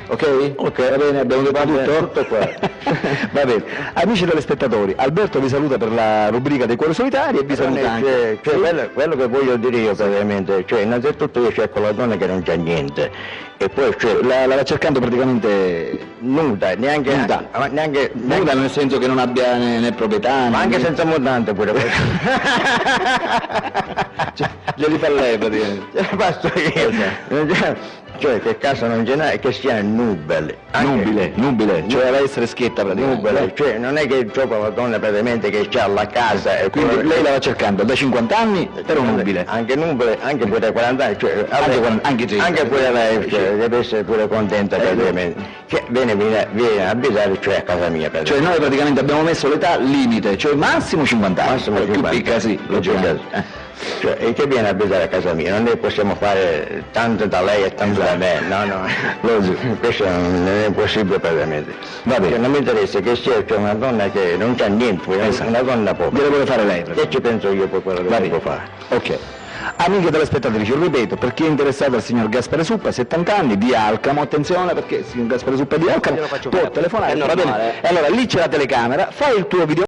Ok? Ok, va bene, abbiamo detto tutto qua. Va bene. Amici telespettatori, Alberto vi saluta per la rubrica dei cuori solitari e vi saluta anche. Quello che voglio dire io praticamente, cioè innanzitutto io cerco la donna che non c'ha niente e poi La va cercando praticamente nuda, neanche nuda nel senso che non abbia né proprietà, ma anche senza montante pure glieli fa lei praticamente. basta cioè che casa non ce n'è e che sia nubile, cioè deve essere schietta praticamente. Nubile, cioè non è che gioca la donna praticamente che c'ha la casa e quindi lei la va cercando da 50 anni però nubile, anche pure 40 anni, cioè anche pure lei, cioè, deve essere pure contenta praticamente, che viene a abitare cioè a casa mia praticamente. Cioè noi praticamente abbiamo messo l'età limite, cioè massimo 50 anni, massimo 50 più casi logicamente. Cioè, e che viene a abitare a casa mia, non ne possiamo fare tanto da lei e tanto da me, no, questo non è possibile praticamente. Va bene, non mi interessa che sia cioè, una donna che non c'ha niente, una donna povera. Glielo vuole fare lei? Che ci penso io poi quello che può fare. Ok. Amiche telespettatrici, lo ripeto, per chi è interessato al signor Gaspare Suppa, 70 anni, di Alcamo, attenzione perché il signor Gaspare Suppa è di Alcamo, può telefonare, va bene. Allora lì c'è la telecamera, fai il tuo video